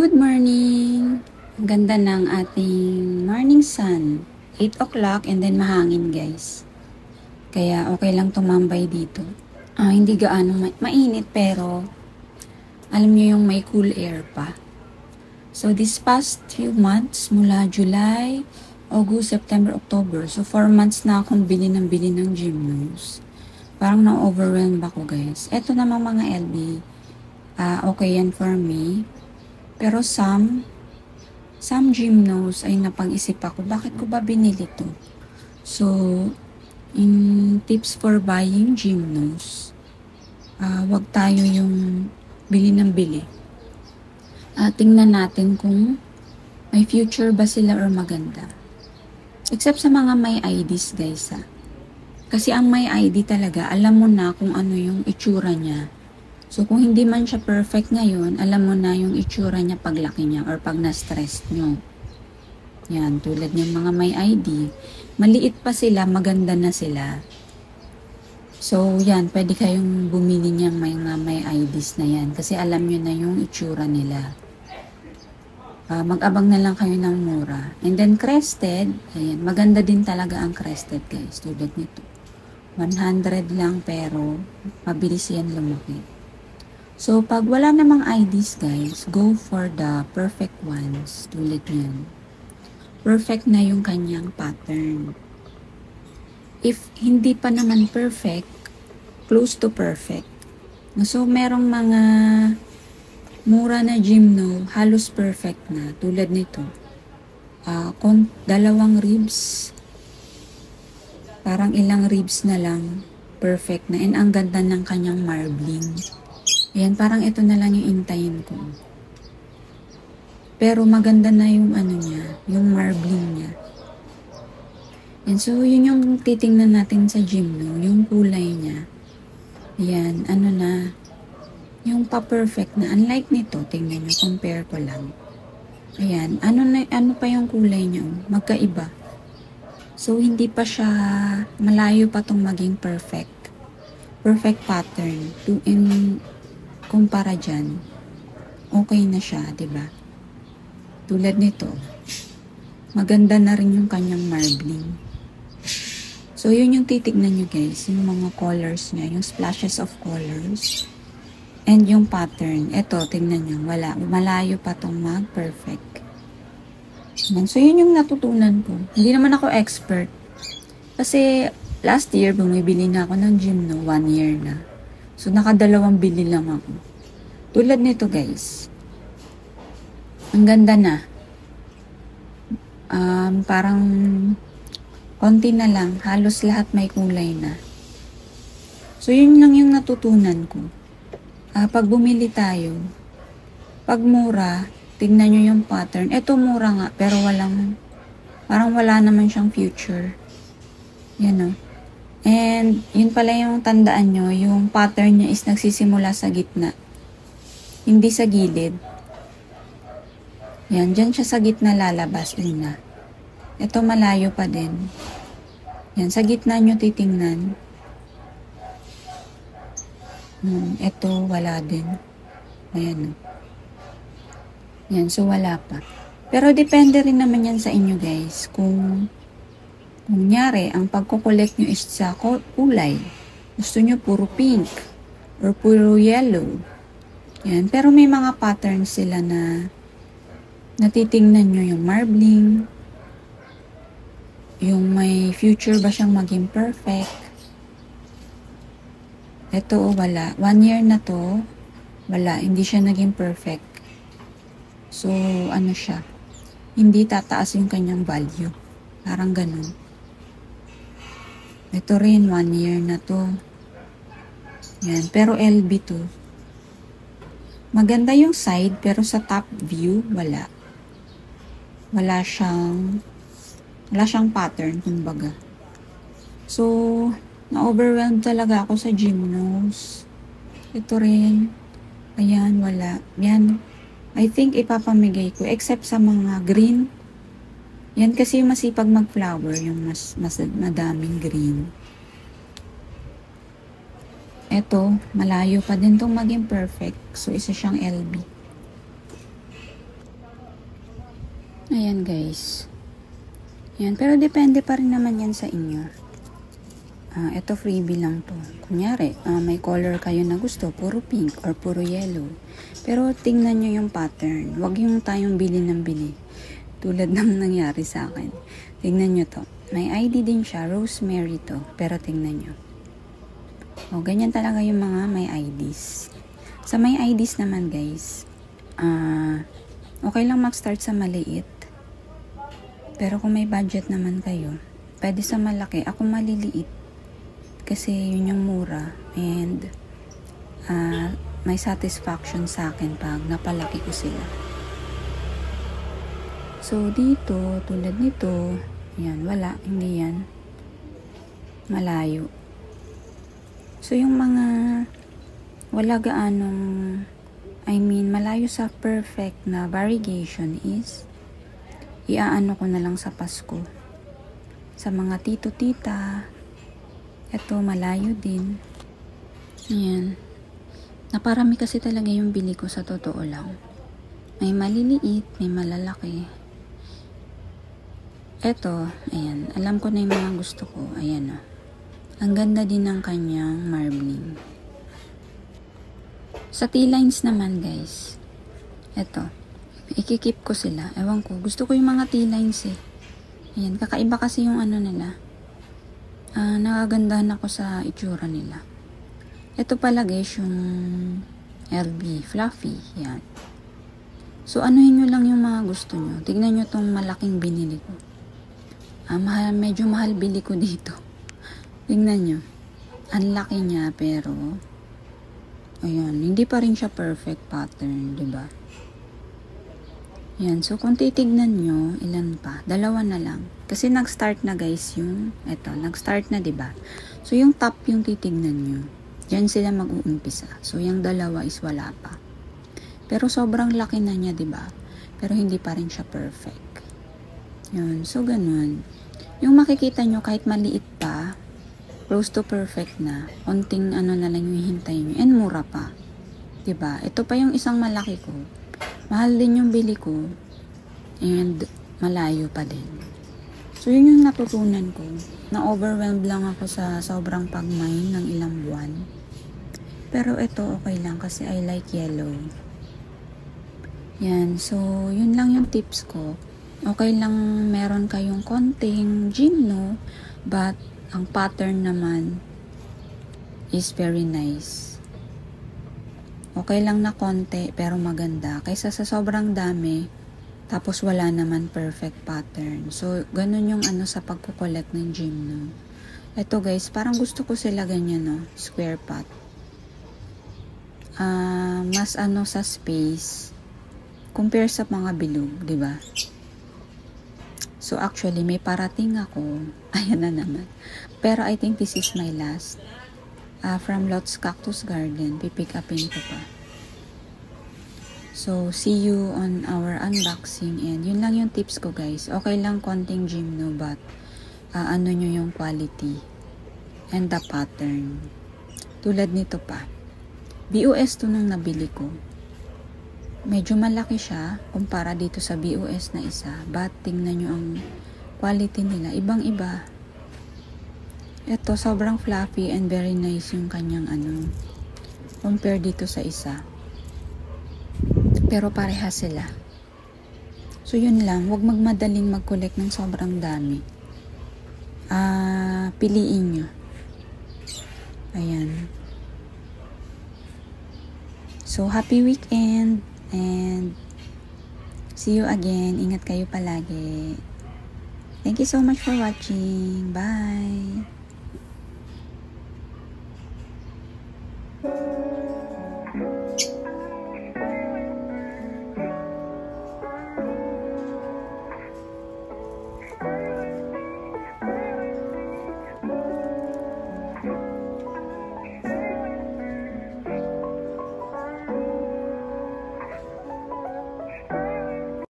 Good morning! Ang ganda ng ating morning sun. 8 o'clock and then mahangin guys. Kaya okay lang tumambay dito. Hindi gaano mainit pero alam niyo yung may cool air pa. So this past few months, mula July, August, September, October. So 4 months na akong bili ng Gymnos. Parang na-overwhelmed ako guys. Ito namang mga LB. Okay yan for me. Pero some Gymnos ay napag-isip ako, bakit ko ba binili to? So, in tips for buying Gymnos, wag tayo yung bili ng bili. Tingnan natin kung may future ba sila or maganda. Except sa mga may IDs guys Kasi ang may ID talaga, alam mo na kung ano yung itsura niya. So, kung hindi man siya perfect ngayon, alam mo na yung itsura niya paglaki niya or pag na-stress nyo. Yan, tulad ng mga may ID. Maliit pa sila, maganda na sila. So, yan, pwede kayong bumili niyang may IDs na yan. Kasi alam nyo na yung itsura nila. Mag-abang na lang kayo ng mura. And then, crested. Ayan, maganda din talaga ang crested guys. Tulad nito. 100 lang pero mabilis yan lumaki. So, pag wala namang IDs guys, go for the perfect ones. Tulad yan. Perfect na yung kanyang pattern. If hindi pa naman perfect, close to perfect. So, merong mga mura na Gymno, halos perfect na. Tulad nito. Dalawang ribs. Parang ilang ribs na lang. Perfect na. And ang ganda ng kanyang marbling. Ayan, parang ito na lang yung intayin ko. Pero maganda na yung ano niya, yung marbling niya. And so, yun yung titingnan natin sa Gymno, yung kulay niya. Ayan, ano na, yung pa-perfect na. Unlike nito, tingnan nyo, compare ko lang. Ayan, ano pa yung kulay niya? Magkaiba. So, hindi pa siya, malayo pa tong maging perfect. Perfect pattern. Kumpara dyan, okay na siya, diba? Tulad nito, maganda na rin yung kanyang marbling. So, yun yung titignan nyo guys, yung mga colors niya, yung splashes of colors, and yung pattern. Ito, tingnan nyo, wala, malayo pa tong mag-perfect. So, yun yung natutunan ko. Hindi naman ako expert. Kasi, last year, bumibili na ako ng Gymno, 1 year na. So, nakadalawang bili lang ako. Tulad nito, guys. Ang ganda na. Parang konti na lang. Halos lahat may kulay na. So, yun lang yung natutunan ko. Pag bumili tayo, pag mura, tignan nyo yung pattern. Ito mura nga, pero parang wala naman siyang future. Yan o. And, yun pala yung tandaan nyo, yung pattern niya is nagsisimula sa gitna. Hindi sa gilid. Yan, dyan siya sa gitna lalabas, una. Ito malayo pa din. Yan, sa gitna nyo titingnan. Ito, wala din. Ayan. Yan, so wala pa. Pero depende rin naman yan sa inyo guys, kung kunyari, ang pagkukolect nyo is sa kulay. Gusto nyo puro pink or puro yellow. Yan. Pero may mga patterns sila na natitingnan nyo yung marbling, yung may future ba siyang maging perfect. Ito, wala. 1 year na to, wala. Hindi siya naging perfect. So, ano siya? Hindi tataas yung kanyang value. Parang ganun. Ito rin, 1 year na to. Yan, pero LB to. Maganda yung side, pero sa top view, wala. Wala siyang pattern, kumbaga. So, na-overwhelmed talaga ako sa Gymnos. Ito rin. Ayan, wala. Yan. I think ipapamigay ko, except sa mga green. Yan kasi yung masipag mag-flower, yung mas madaming green. Eto, malayo pa din itong maging perfect. So, isa siyang LB. Ayan guys. Yan, pero depende pa rin naman yan sa inyo. Ito freebie lang to. Kunyari, may color kayo na gusto, puro pink or puro yellow. Pero tingnan nyo yung pattern. Huwag yung tayong bili ng bili. Tulad ng nangyari sa akin. Tingnan nyo to. May ID din siya, Rosemary to. Pero tingnan nyo. Ganyan talaga yung mga may IDs. Sa may IDs naman guys, okay lang mag-start sa maliit. Pero kung may budget naman kayo, pwede sa malaki. Ako maliliit. Kasi yun yung mura. And may satisfaction sa akin pag napalaki ko sila. So dito, tulad nito, yan, wala. Hindi yan. Malayo. So yung mga wala gaanong, malayo sa perfect na variegation is iaano ko na lang sa Pasko. Sa mga tito-tita, ito malayo din. Ayan. Naparami kasi talaga yung bili ko sa totoo lang. May maliliit, may malalaki. Ito, ayan. Alam ko na yung mga gusto ko. Ayan o. Ang ganda din ng kanyang marbling. Sa T-lines naman guys, ito. Ikikip ko sila. Ewan ko. Gusto ko yung mga T-lines eh. Ayan. Kakaiba kasi yung ano nila. Nakagandahan ako sa itsura nila. Ito pala guys yung LB. Fluffy. Yan. So anuhin nyo lang yung mga gusto nyo. Tignan nyo tong malaking binili ko. Medyo mahal bili ko dito. Tignan nyo. Ang laki niya pero ayan. Hindi pa rin siya perfect pattern. Diba? Yan. So, kung titignan nyo, ilan pa? Dalawa na lang. Kasi nag-start na guys yung, eto, nag-start na diba? So, yung top yung titignan nyo. Diyan sila mag-uumpisa. So, yung dalawa is wala pa. Pero sobrang laki na niya, diba? Pero hindi pa rin siya perfect. Yun. So, ganun. Yung makikita nyo, kahit maliit pa, close to perfect na. Konting ano na lang yung hintay nyo. And mura pa. Diba? Ito pa yung isang malaki ko. Mahal din yung bili ko. And malayo pa din. So, yun yung natutunan ko. Na-overwhelmed lang ako sa sobrang pagmine ng ilang buwan. Pero ito okay lang kasi I like yellow. Yan. So, yun lang yung tips ko. Okay lang meron kayong konting gymno. But, ang pattern naman is very nice. Okay lang na konti pero maganda kaysa sa sobrang dami tapos wala naman perfect pattern. So, ganun yung ano sa pagko-collect ng gymno. Ito guys, parang gusto ko sila ganyan no, square pot. Mas ano sa space compare sa mga bilog, di ba? So, actually may parating ako. Ayan na naman. Pero I think this is my last. From Lots Cactus Garden. Pipick upin ko pa. So, see you on our unboxing. And yun lang yung tips ko guys. Okay lang konting gymno but ano nyo yung quality and the pattern. Tulad nito pa. BOS to nung nabili ko. Medyo malaki siya kumpara dito sa BOS na isa. But tingnan nyo ang quality nila. Ibang-iba. Ito, sobrang fluffy and very nice yung kanyang ano. Compare dito sa isa. Pero parehas sila. So, yun lang. Huwag magmadaling mag-collect ng sobrang dami. Piliin nyo. Ayan. So, happy weekend. And see you again. Ingat kayo palagi. Thank you so much for watching. Bye!